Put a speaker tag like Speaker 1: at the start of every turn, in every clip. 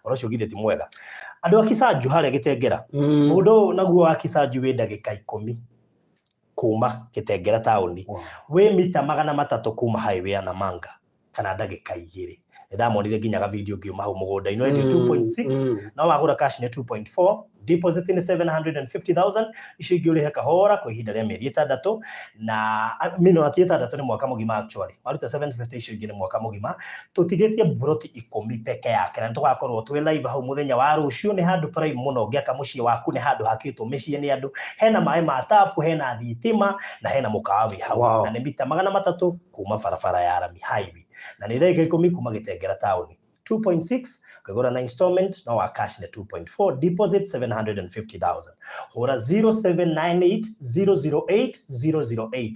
Speaker 1: orocio githe ti mwega andu akisanju haria Gitengera mundu naguo wa kisanju wi ndagika 10 kuma Gitengera tauni wi mita 300 kuma highway ya Namanga kana ndagika 2 ndamonire nginya ga video ngiuma hau mugunda ino 2.6 no wagura cash ni 2.4 deposit ni 750,000 icio ingi urihe kahora kwa ihinda ria mieri 6 na mino ati 6 ni mwaka mugima actually maruta 750 icio ingi ni mwaka mugima tutigetie broti 10 peke yake na tugakorwo twi live hau muthenya wa rucio ni handu prime muno ngiaka mucii waku ni handu hakitwo micii ni andu hena mai ma tapu hena thitima na hena mukawa wi hau na ni mita 300 kuma barabara ya Arami highway na ni ndagika 10 kuma Gitengera tauni 2.6 kagora na installment no wa cash ni 2.4 deposit 750,000 hora 0798008008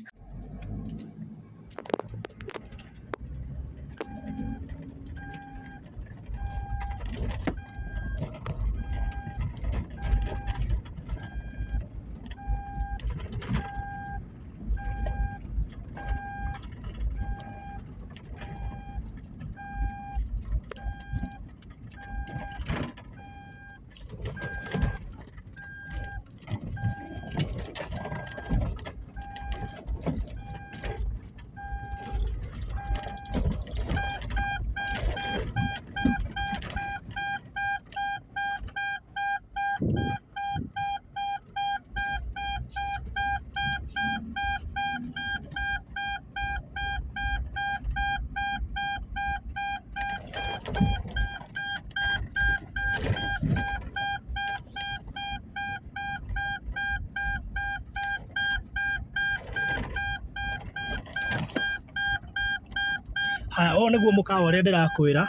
Speaker 1: haya o niguo mukawa ria ndirakwira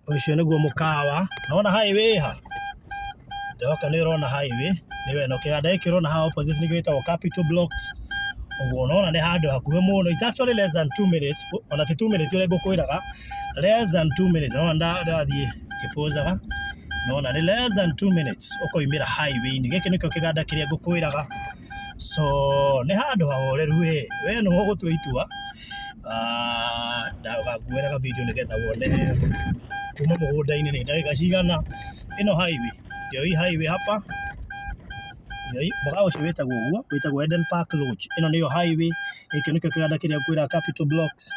Speaker 1: ucio niguo mukawa naona highway ha ndoka ni urona highway niwe no kiganda ikirona ha opposite ni gwitagwo Capital Blocks uguo unaona ni handu hakuhe muno it's actually less than 2 minutes ona ti 2 minutes ule ngukwiraga less than 2 minutes no ndathie kipozaga naona ni less than 2 minutes ukoimira highway ni giki nikyo kiganda kiria ngukwiraga so ni handu hahoreru we no gutwitua ndaga kuwera video nigetha wone kuma mugunda-ini ni ndagika cigana ino highway ndio hii highway hapa ndio hii baka ucio witagwo Eden Park Lodge ino niyo highway iki nikyo kiganda kiria kwira Capital Blocks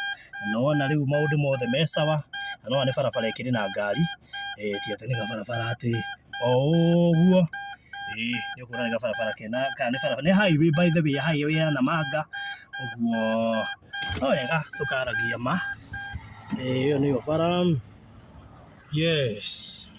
Speaker 1: nona riu maundu mothe mesawa no ni barabara ikiri na ngari ti ati ni barabara ati oguo ni ukura ni barabara kena kana ni barabara ni highway by the way highway ya Namanga oguo wega tukaragia ma iyo niyo bara yes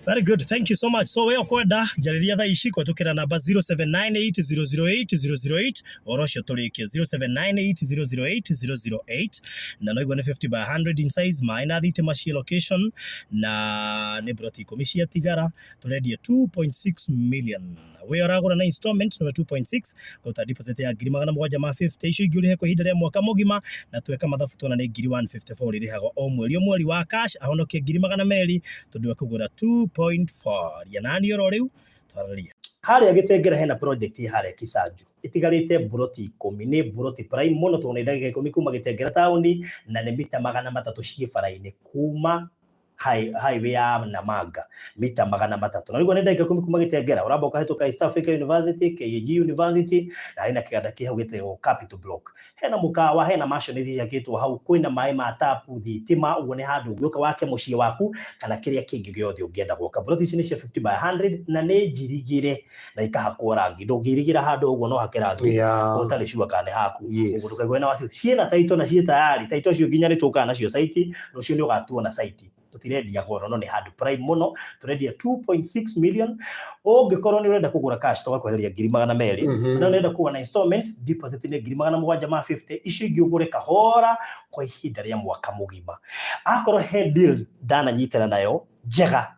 Speaker 1: very good thank you so much so we okwenda jariria tha ici kwatukira namba 0798008008 orocio tulikie 0798008008 na no igone 50 by 100 in size maina thitima cia location na ni broti 10 cia tigara turendia 2.6 million we aragura na installment no 2.6 gota deposit ya 750 icio ingi urihe kwa ihinda ria mwaka mugima na tweka mathabu tona ni 154 ririhago o mweri wa cash ahonokie 200 tondu akugura 2.4 ya nani oro riu twararia haria Gitengera hena project haria Kisanju itigarite broti 10 ni broti prime muno tona ndagika 10 kuma Gitengera tauni na ni mita 300 cie bara-ini kuma highway ya Namanga mita 300 na rigwo ni ndagika 10 kuma Gitengera uramba ukahituka East Africa University KAG University na ina kiganda kiha gwitagwo Capital Block hena mukawa hena machine yakitwo hau kwina mai ma tapu thitima uone handu ungioka wake mucii waku kana kiria kingi giothe ungienda gwoka broti ici ni cia 50 by 100 na ni njirigire na ikahakwo rangi ndungirigira handu uguo no hakirangi utari shua kana haku uguo ndukagwe na wacio ciena taito na cie tayari taito cio nginya ni tuka nacio site rucio ni ugatuona site tutirendia goro no ni handu prime muno turendia 2.6 million ungikorwo ni urenda kugura cash tugakwehereria 200,000 na urenda kuwa na installment deposit ni 750 icio ingi ugure kahora kwa ihinda ria mwaka mugima akorwo he deal dana nyitera nayo njega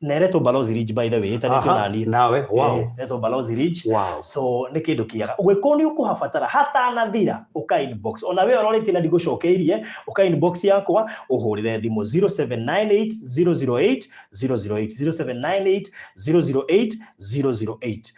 Speaker 1: nereto Balozi Ridge by the way itanitio nani
Speaker 2: nawe wow
Speaker 1: nereto Balozi Ridge
Speaker 2: wow
Speaker 1: so ni kindu kiaga ugikoni ukuhabatara hata na thira uka inbox ona we ororete na ndigocokeirie uka inbox yakwa uhurire thimo 0798008008 0798008008